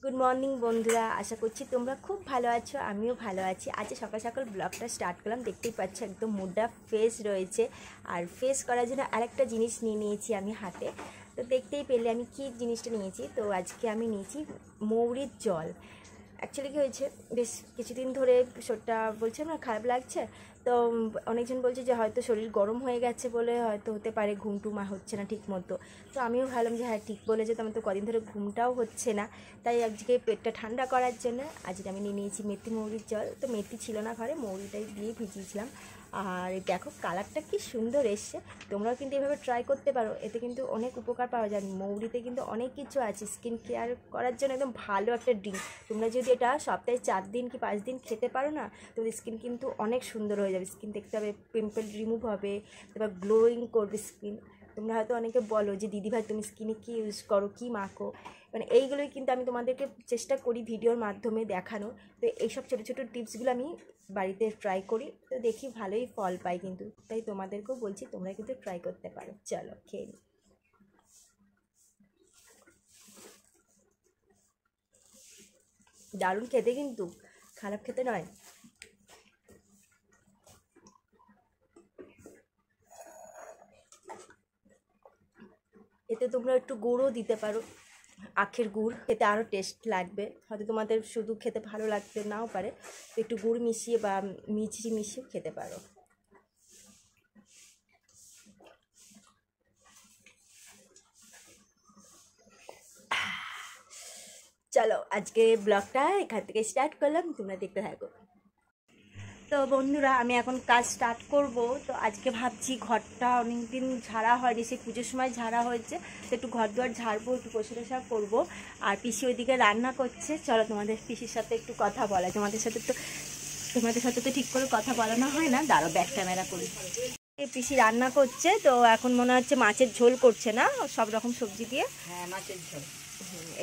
Good morning বন্ধুরা, আশা করছি তোমরা খুব ভালো আছো। আমিও ভালো আছি। আজ সকাল সকাল ব্লগটা স্টার্ট করলাম। দেখতেই পাচ্ছ একদম মুডটা ফ্রেশ রয়েছে। আর ফ্রেশ করার জন্য আরেকটা জিনিস নিয়ে নিয়েছি আমি হাতে। তো দেখতেই পেলে আমি কী জিনিসটা নিয়েছি। তো আজকে আমি নিয়েছি মৌরির জল। অ্যাকচুয়ালি কী হয়েছে, বেশ কিছুদিন ধরে শরীরটা বলছে না খারাপ লাগছে। তো অনেকজন বলছে যে হয়তো শরীর গরম হয়ে গেছে বলে হয়তো হতে পারে, ঘুমটুমা হচ্ছে না ঠিক মতো। তো আমিও ভাবলাম যে হ্যাঁ ঠিক বলেছে, তো আমার তো কদিন ধরে ঘুমটাও হচ্ছে না। তাই আজকে পেটটা ঠান্ডা করার জন্য আজকে আমি নিয়ে নিয়েছি মেথি মৌরির জল। তো মেথি ছিল না ঘরে, মৌরিটাই দিয়ে ভিজিয়েছিলাম। আর দেখো কালারটা কি সুন্দর এসছে। তোমরাও কিন্তু এভাবে ট্রাই করতে পারো, এতে কিন্তু অনেক উপকার পাওয়া যায়। মৌরিতে কিন্তু অনেক কিছু আছে, স্কিন কেয়ার করার জন্য একদম ভালো একটা ড্রিঙ্ক। তোমরা যদি এটা সপ্তাহে 4 দিন কি 5 দিন খেতে পারো না, তোমাদের স্কিন কিন্তু অনেক সুন্দর হয়ে যাবে। স্কিন দেখতে হবে, পিম্পল রিমুভ হবে, তারপর গ্লোয়িং করবে স্কিন। তোমরা হয়তো অনেকে বলো যে দিদিভাই তুমি স্কিনে কী ইউজ করো, কী মাখো, মানে এইগুলোই কিন্তু আমি তোমাদেরকে চেষ্টা করি ভিডিওর মাধ্যমে দেখানো। তো এইসব ছোটো ছোটো টিপসগুলো আমি বাড়িতে ট্রাই করি, তো দেখি ভালোই ফল পাই কিন্তু। তাই তোমাদেরকেও বলছি তোমরা কিন্তু ট্রাই করতে পারো। চলো খেয়ে নিই। দারুণ খেতে, কিন্তু খারাপ খেতে নয়। এতে তোমরা একটু গুড়ও দিতে পারো, আখের গুড়, খেতে আরও টেস্ট লাগবে। হয়তো তোমাদের শুধু খেতে ভালো লাগতে নাও পারে, তো একটু গুড় মিশিয়ে বা মিষ্টি মিশিয়েও খেতে পারো। চলো আজকে ব্লগটা এখান থেকে স্টার্ট করলাম, তোমরা দেখতে থাকো। তো বন্ধুরা আমি এখন কাজ স্টার্ট করব। তো আজকে ভাবছি ঘরটা অনেকদিন ঝাড়া হয়নি, সেই পুজোর সময় ঝাড়া হয়েছে, তো একটু ঘর দুয়ার ঝাড়বো, একটু পরিষ্কার করবো। আর পিসি ওইদিকে রান্না করছে। চলো তোমাদের পিসির সাথে একটু কথা বলা, তোমাদের সাথে তো ঠিক করে কথা বলানো হয় না। দাঁড়ো ব্যাক ক্যামেরা করি। পিসি রান্না করছে, তো এখন মনে হচ্ছে মাছের ঝোল করছে না, সব রকম সবজি দিয়ে। হ্যাঁ, মাছের ঝোল।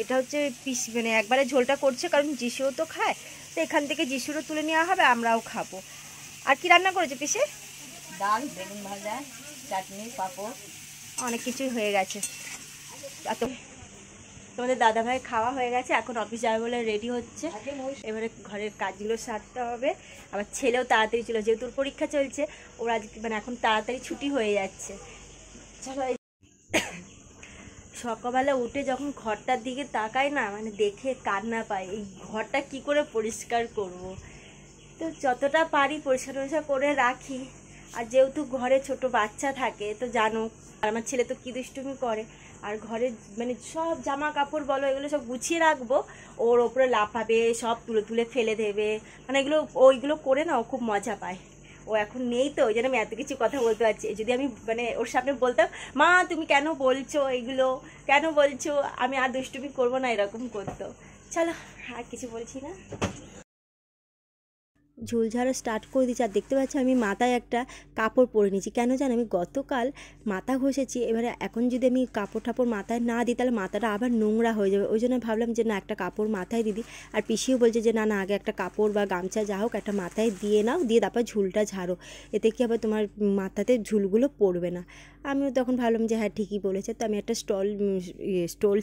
এটা হচ্ছে পিস, মানে একবারে ঝোলটা করছে কারণ যিশুও তো খায়, তো এখান থেকে যিশুরও তুলে নেওয়া হবে, আমরাও খাবো। আর কি রান্না করেছে পিসে? ডাল, বেগুন ভাজা, চাটনি, পাঁপড়, অনেক কিছুই হয়ে গেছে। তোমাদের দাদাভাই খাওয়া হয়ে গেছে, এখন অফিস যাবে বলে রেডি হচ্ছে। এবারে ঘরের কাজগুলো সারতে হবে। আবার ছেলেও তাড়াতাড়ি ছিল, যেহেতু পরীক্ষা চলছে, ওরা আজকে মানে এখন তাড়াতাড়ি ছুটি হয়ে যাচ্ছে। চলো সকালবেলা উঠে যখন ঘরটার দিকে তাকাই না, মানে দেখে কান্না পায়, এই ঘরটা কি করে পরিষ্কার করব। তো যতটা পারি পরিষ্কার করে রাখি। আর যেহেতু ঘরে ছোট বাচ্চা থাকে তো জানো, আর আমার ছেলে তো কী দুষ্টুমি করে। আর ঘরে মানে সব জামা কাপড় বলো এগুলো সব গুছিয়ে রাখবো, ওর ওপরে লাফাবে, সব তুলে তুলে ফেলে দেবে। মানে ওইগুলো করে না ও খুব মজা পায়। ও এখন নেই, তো ওই জন্য আমি এত কিছু কথা বলতে পারছি। যদি আমি মানে ওর সামনে বলতাম মা তুমি কেন বলছো এগুলো, কেন বলছো, আমি আর দুষ্টুমি করবো না, এরকম করতো। চলো আর কিছু বলছি না, ঝোল ঝাড়া স্টার্ট করে দিচ্ছি। আর দেখতে পাচ্ছি আমি মাথায় একটা কাপড় পরে নিয়েছি, কেন জানো আমি গতকাল মাথা ঘষেছি। এবারে এখন যদি আমি কাপড় টাপড় মাথায় না দিই তাহলে মাথাটা আবার নোংরা হয়ে যাবে, ওই জন্য ভাবলাম যে না একটা কাপড় মাথায় দিই। আর পিসিও বলছে যে না না আগে একটা কাপড় বা গামছা যা হোক একটা মাথায় দিয়ে নাও, দিয়ে তারপর ঝুলটা ঝাড়ো, এতে কি আবার তোমার মাথাতে ঝুলগুলো পড়বে না। আমিও তখন ভাবলাম যে হ্যাঁ ঠিকই বলেছে। তো আমি একটা স্টোল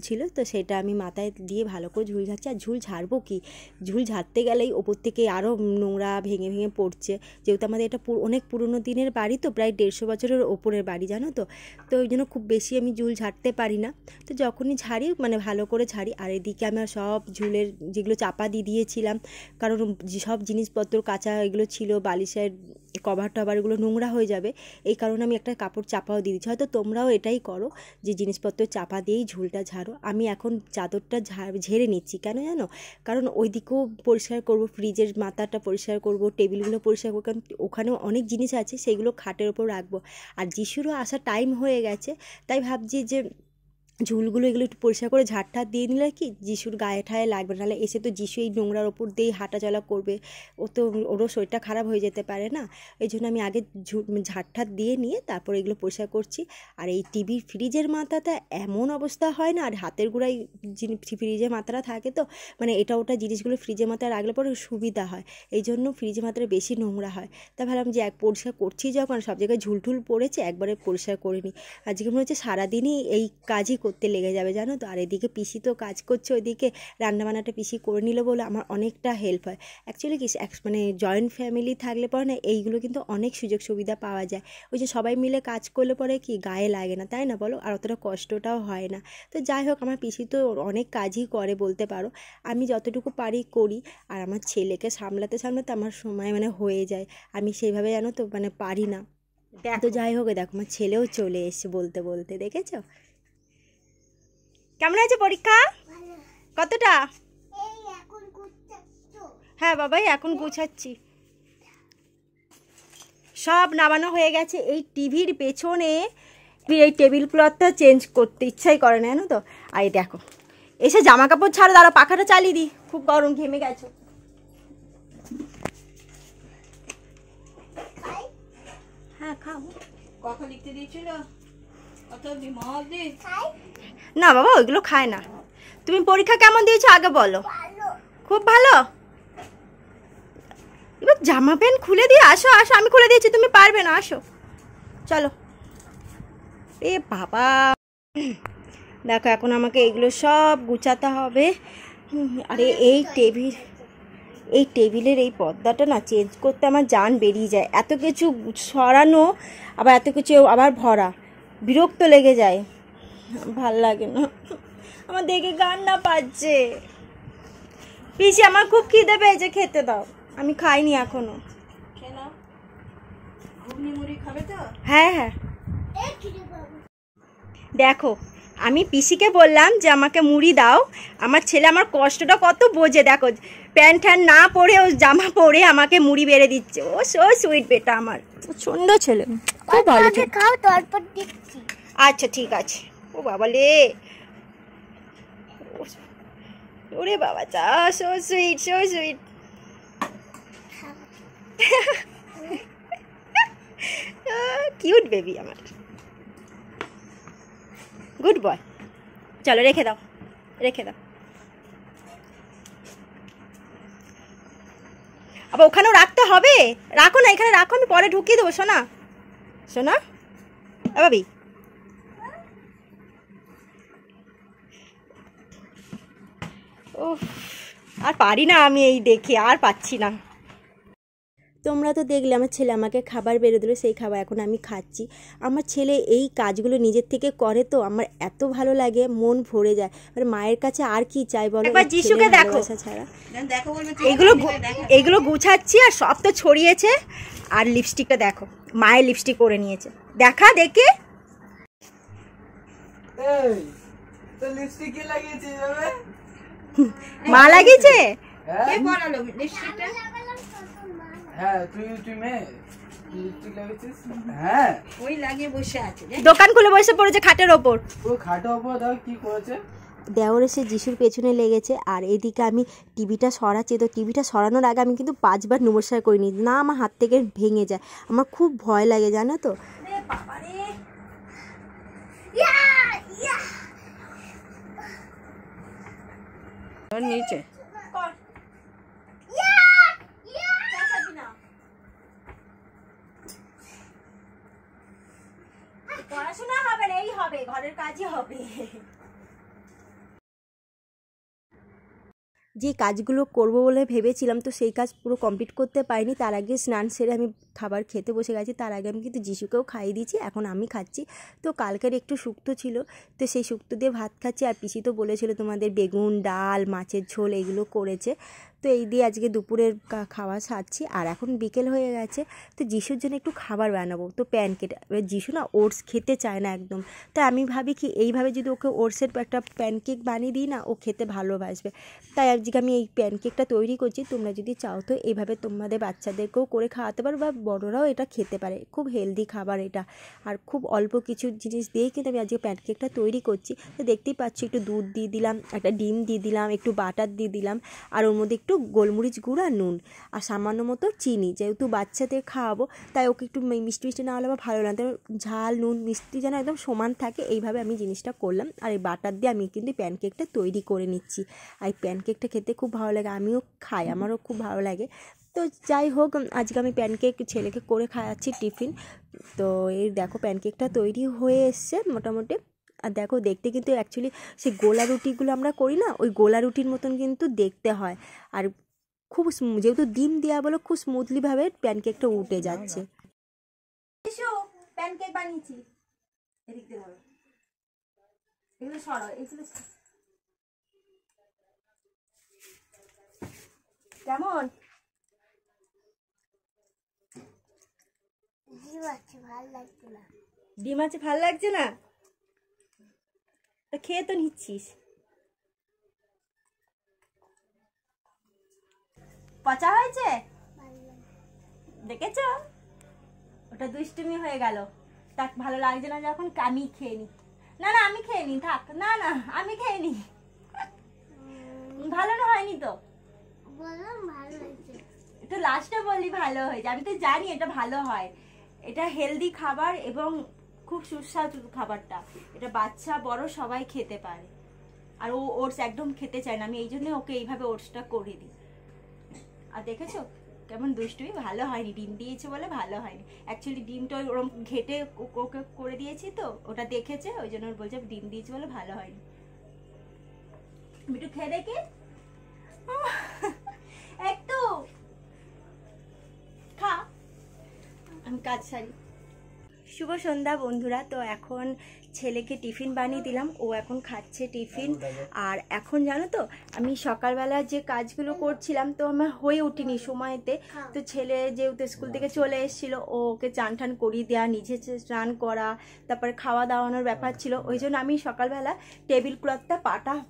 ছিল, তো সেটা আমি মাথায় দিয়ে ভালো করে ঝুল ঝাড়ছি। আর ঝুল ঝাড়বো কি, ঝুল ঝাড়তে গেলেই ওপর থেকে আরও নোংরা ভেঙে ভেঙে পড়ছে। যেহেতু আমাদের এটা অনেক পুরনো দিনের বাড়ি, তো প্রায় 150 বছরের ওপরের বাড়ি জানো তো। তো ওই জন্য খুব বেশি আমি ঝুল ঝাড়তে পারি না। তো যখনই ঝাড়ি মানে ভালো করে ঝাড়ি। আর এদিকে আমার সব ঝুলের যেগুলো চাপা দিয়ে দিয়েছিলাম, কারণ সব জিনিসপত্র কাঁচা এগুলো ছিল, বালিশের কভার টভার এগুলো নোংরা হয়ে যাবে, এই কারণে আমি একটা কাপড় চাপাও দিয়ে দিচ্ছি। হয়তো তোমরাও এটাই করো যে জিনিসপত্র চাপা দিয়েই ঝুলটা ঝাড়ো। আমি এখন চাদরটা ঝেড়ে নিচ্ছি, কেন জানো, কারণ ওই দিকেও পরিষ্কার করব, ফ্রিজের মাথাটা পরিষ্কার করব, টেবিলগুলো পরিষ্কার করবো, কারণ ওখানেও অনেক জিনিস আছে সেগুলো খাটের ওপর রাখবো। আর যিশুরও আসার টাইম হয়ে গেছে, তাই ভাবছি যে ঝুলগুলো এগুলো একটু পরিষ্কার করে ঝাড়টা দিয়ে নিলে কি যিশুর গায়ে ঠায়ে লাগবে, নাহলে এসে তো যিশু এই নোংরার ওপর দিয়েই হাঁটাচলা করবে, ওরও শরীরটা খারাপ হয়ে যেতে পারে না। এই জন্য আমি আগে ঝাড়টা দিয়ে নিয়ে তারপর এগুলো পরিষ্কার করছি। আর এই টিভির ফ্রিজের মাথাটা এমন অবস্থা হয় না, আর হাতের গোড়ায় ফ্রিজের মাথাটা থাকে, তো মানে এটা ওটা জিনিসগুলো ফ্রিজের মাথায় রাখলে পরে সুবিধা হয়, এই জন্য ফ্রিজের মাথাটা বেশি নোংরা হয়। তা ভাবলাম যে পরিষ্কার করছি যখন, সব জায়গায় ঝুলঠুল পড়েছে একবারে পরিষ্কার করে নিই। আজকে মনে হচ্ছে সারাদিনই এই কাজই করতে লেগে যাবে জানো তো। আর এদিকে পিসি তো কাজ করছে, ওইদিকে রান্নাবান্নাটা পিসি করে নিল বলে আমার অনেকটা হেল্প হয়। অ্যাকচুয়ালি কি মানে জয়েন্ট ফ্যামিলি থাকলে পরে না এইগুলো কিন্তু অনেক সুযোগ সুবিধা পাওয়া যায়। ওই যে সবাই মিলে কাজ করলে পরে কি গায়ে লাগে না, তাই না বলো, আর অতটা কষ্টটাও হয় না। তো যাই হোক, আমার পিসি তো অনেক কাজই করে বলতে পারো, আমি যতটুকু পারি করি। আর আমার ছেলেকে সামলাতে সামলাতে আমার সময় মানে হয়ে যায়, আমি সেইভাবে জানো তো মানে পারি না। তো যাই হোক, দেখো আমার ছেলেও চলে এসছে বলতে বলতে, দেখেছো? কেমন আছে পরীক্ষা? কতটা? হ্যাঁ বাবাই, এখন গুছাচ্ছি। সব নামানো হয়ে গেছে। এই টিভির পেছনে এই টেবিল ক্লথটা চেঞ্জ করতে ইচ্ছাই করে না জানো তো। আর দেখো, এসে জামা কাপড় ছাড়ো, দাঁড়া পাখাটা চালিয়ে দিই, খুব গরম, ঘেমে গেছো। হ্যাঁ খাও। কখন লিখতে দিয়েছিল? না বাবা, ওইগুলো খায় না। তুমি পরীক্ষা কেমন দিয়েছো আগে বলো। খুব ভালো। এবার জামা প্যান্ট খুলে দিয়ে আসো, আসো, আমি খুলে দিয়েছি, তুমি পারবে না, আসো চলো। এ বাবা, দেখো এখন আমাকে এগুলো সব গুছাতে হবে। আরে এই টেবিলের এই পর্দাটা না চেঞ্জ করতে আমার জান বেরিয়ে যায়। এত কিছু সরানো, আবার এত কিছু আবার ভরা, বিরক্ত লেগে যায়, ভাল লাগে না। আমার দেখে গান না পাচ্ছে। পিসি আমার খুব খিদে পেয়েছে, খেতে দাও। আমি খাইনি এখনো। হ্যাঁ হ্যাঁ, দেখো আমি পিসিকে বললাম যে আমাকে মুড়ি দাও। আমার ছেলে আমার কষ্টটা কত বোঝে, দেখো প্যান্ট ট্যান্ট না পরে, ও জামা পরে আমাকে মুড়ি বেড়ে দিচ্ছে। ও সো সুইট বেটা, আমার সুন্দর ছেলে, খুব ভালো ছেলে। আচ্ছা ঠিক আছে। ও বাবা লে, ওরে বাবা চা, so sweet, so sweet. Cute baby আমার, গুড বয়। চলো রেখে দাও, রেখে দাও। আবার ওখানেও রাখতে হবে? রাখো না, এখানে রাখো, আমি পরে ঢুকিয়ে দেবো। শোনা শোনা বাবি, ও আর পারি না আমি, এই দেখে আর পাচ্ছি না। তোমরা তো দেখলে আমার ছেলে আমাকে খাবার বেড়ে দিল, সেই খাবার এখন আমি খাচ্ছি। আমার ছেলে এই কাজগুলো নিজের থেকে করে তো আমার এত ভালো লাগে, মন ভরে যায়। মানে মায়ের কাছে আর কি চাই বলো, এবার যিশুকে দেখো ছাড়া। এইগুলো গুছাচ্ছি, আর সব তো ছড়িয়েছে। আর লিপস্টিকটা দেখো, মায়ের লিপস্টিক করে নিয়েছে, দেখা দেখে। মা লাগিয়েছে। দোকান খুলে বসে পড়েছে খাটের ওপর। দেওর এসে যিশুর পেছনে লেগেছে, আর এদিকে আমি টিভিটা সরাচ্ছি। তো টিভিটা সরানোর আগে আমি কিন্তু 5 বার নমস্কার করে নিই, না আমার হাত থেকে ভেঙে যায়। আমার খুব ভয় লাগে জানো তো। নিচে পড়াশোনা হবে না, এই হবে, ঘরের কাজই হবে। যে কাজগুলো করব বলে ভেবেছিলাম, তো সেই কাজ পুরো কমপ্লিট করতে পারিনি। তার আগে স্নান সেরে আমি খাবার খেতে বসে গেছি। তার আগে আমি কিন্তু যিশুকেও খাইয়ে দিয়েছি, এখন আমি খাচ্ছি। তো কালকের একটু শুক্তো ছিল, তো সেই শুক্তো দিয়ে ভাত খাচ্ছি। আর পিসি তো বলেছিল তোমাদের বেগুন, ডাল, মাছের ঝোল এগুলো করেছে, তো এই দিয়ে আজকে দুপুরের খাওয়া সারছি। আর এখন বিকেল হয়ে গেছে, তো যিশুর জন্য একটু খাবার বানাবো। তো প্যানকেক, এবার যিশু না ওটস খেতে চায় না একদম, তাই আমি ভাবি কি এইভাবে যদি ওকে ওটসের একটা প্যানকেক বানিয়ে দিই না, ও খেতে ভালোবাসবে। তাই আজকে আমি এই প্যানকেকটা তৈরি করছি। তোমরা যদি চাও তো এইভাবে তোমাদের বাচ্চাদেরকেও করে খাওয়াতে পারো, বা বড়রাও এটা খেতে পারে। খুব হেলদি খাবার এটা, আর খুব অল্প কিছু জিনিস দিয়েই কিন্তু আমি আজকে প্যানকেকটা তৈরি করছি। তো দেখতেই পাচ্ছি, একটু দুধ দিয়ে দিলাম, একটা ডিম দিয়ে দিলাম, একটু বাটার দিয়ে দিলাম, আর ওর মধ্যে একটু গোলমরিচ গুঁড়ো আর নুন, আর সামান্য মতো চিনি। যেহেতু বাচ্চাদের খাওয়াবো, তাই ওকে একটু মিষ্টি মিষ্টি না হলে ভালো না, তাই ঝাল নুন মিষ্টি যেন একদম সমান থাকে, এইভাবে আমি জিনিসটা করলাম। আর এই বাটার দিয়ে আমি কিন্তু প্যানকেকটা তৈরি করে নিচ্ছি। আর এই প্যানকেকটা খেতে খুব ভালো লাগে, আমিও খাই, আমারও খুব ভালো লাগে। তো যাই হোক, আজকে আমি প্যানকেক ছেলেকে করে খাওয়াচ্ছি টিফিন। তো এই দেখো প্যানকেকটা তৈরি হয়ে এসছে মোটামুটি। আর দেখো দেখতে কিন্তু অ্যাকচুয়ালি সেই গোলা রুটিগুলো আমরা করি না, ওই গোলা রুটির মতন কিন্তু দেখতে হয়। আর খুব যেহেতু ডিম দেওয়া বলো খুব স্মুথলিভাবে প্যানকেকটা উঠে যাচ্ছে। প্যানকেক বানিয়েছি, এদিক দিয়ে বলো, এগুলো সরো, এগুলো কেমন? ডিম আছে ভালো লাগছে না? তা খেয়ে তো নিচ্ছিস। পচা হয়েছে দেখেছ? ওটা দুষ্টুমি হয়ে গেল। তাক ভালো লাগছে না যখন আমি খেয়ে নি। না না আমি খেয়ে নি, থাক। না না আমি খেয়ে নি। ভালো না হয়নি তো? একটু লাস্টে বললি ভালো হয়েছে। আমি তো জানি এটা ভালো হয়, এটা হেলদি খাবার এবং খুব সুস্বাদু খাবারটা। এটা বাচ্চা বড় সবাই খেতে পারে। আর ও ওটস একদম খেতে চায় না, আমি এই জন্য ওকে এইভাবে ওটসটা করে দিই। আর দেখেছো কেমন দুষ্টুমি? ভালো হয়নি, ডিম দিয়েছে বলে ভালো হয়নি। অ্যাকচুয়ালি ডিমটা ওরকম ঘেটে ওকে করে দিয়েছি তো, ওটা দেখেছে, ওই জন্য ওর বলছে ডিম দিয়েছে বলে ভালো হয়নি। একটু খেয়ে দেখি, একটু খা, আমি কাজ সারি। শুভ সন্ধ্যা বন্ধুরা। তো এখন ছেলেকে টিফিন বানিয়ে দিলাম, ও এখন খাচ্ছে টিফিন। আর এখন জানো তো আমি সকালবেলা যে কাজগুলো করছিলাম তো আমার হয়ে উঠিনি সময়তে। তো ছেলে যেহেতু স্কুল থেকে চলে এসেছিল, ওকে চান টান করিয়ে দেওয়া, নিজে স্নান করা, তারপরে খাওয়া দাওয়ানোর ব্যাপার ছিল, ওই জন্য আমি সকালবেলা টেবিল ক্লথটা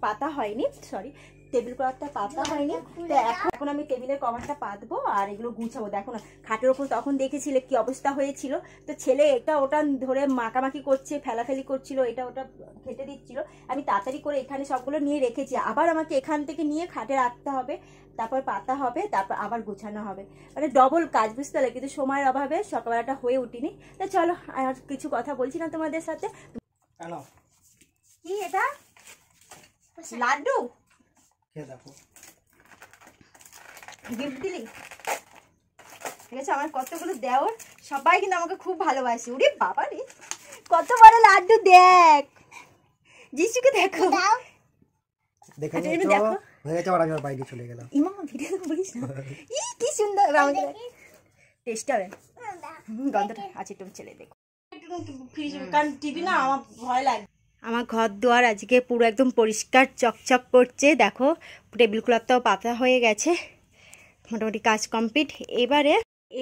পাতা হয়নি, সরি টেবিল ক্লথটা পাতা হয়নি। তো এখন আমি টেবিলের কভারটা পাতবো আর এগুলো গুছাবো। দেখো না খাটের ওপর তখন দেখেছিলে কি অবস্থা হয়েছিল। তো ছেলে এটা ওটা ধরে মাখামাখি করছে, ফেলাফেলি করছিল, এটা ওটা খেতে দিচ্ছিল। আমি তাড়াতাড়ি করে এখানে সবগুলো নিয়ে রেখেছি, আবার আমাকে এখান থেকে নিয়ে খাটে রাখতে হবে, তারপর পাতা হবে, তারপর আবার গুছানো হবে। মানে ডবল কাজ, বুঝতে পারলে, কিন্তু সময়ের অভাবে সকালবেলাটা হয়ে উঠিনি। তো চলো আর কিছু কথা বলছি না তোমাদের সাথে। কি এটা? লাড্ডু দেখো গিফট দিলি? ঠিক আছে, আমার কতগুলো দেওর, সবাই কিন্তু আমাকে খুব ভালোবাসে। ওরে বাবা রে, কত বড় লাড্ডু! দেখ যিশুকে দেখো, দেখো দেখো হয়ে গেছে। আর আমি বাইরে চলে গেলাম। ইমা ভিডিও বলিস না, ই কি সুন্দর আমাদের টেস্ট হবে। গন্ধটা আছে, একটু ছেলে দেখো, কারণ টিভি না আমার ভয় লাগে। আমার ঘর দুয়ার আজকে পুরো একদম পরিষ্কার চকচক করছে। দেখো টেবিল ক্লথটাও পাতা হয়ে গেছে, মোটামুটি কাজ কমপ্লিট।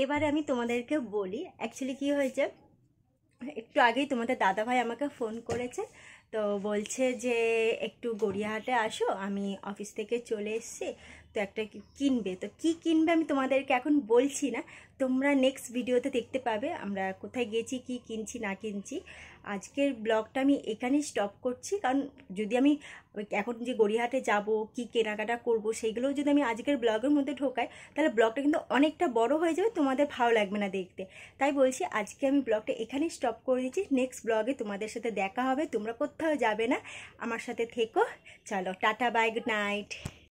এবারে আমি তোমাদেরকে বলি অ্যাকচুয়ালি কি হয়েছে। একটু আগেই তোমাদের দাদাভাই আমাকে ফোন করেছে, তো বলছে যে একটু গড়িয়াহাটে আসো, আমি অফিস থেকে চলে এসেছি, তো একটা কিনবে। তো কি কিনবে আমি তোমাদেরকে এখন বলছি না, তোমরা নেক্সট ভিডিওতে দেখতে পাবে আমরা কোথায় গেছি, কি কিনছি না কিনছি। আজকের ব্লগটা আমি এখানেই স্টপ করছি, কারণ যদি আমি এখন যে গড়িয়াহাটে যাব, কি কেনাকাটা করব, সেইগুলোও যদি আমি আজকের ব্লগের মধ্যে ঢোকাই, তাহলে ব্লগটা কিন্তু অনেকটা বড় হয়ে যাবে, তোমাদের ভালো লাগবে না দেখতে। তাই বলছি আজকে আমি ব্লগটা এখানেই স্টপ করে দিচ্ছি। নেক্সট ব্লগে তোমাদের সাথে দেখা হবে, তোমরা কোথাও যাবে না, আমার সাথে থেকো। চলো টাটা, বাই, গুড নাইট।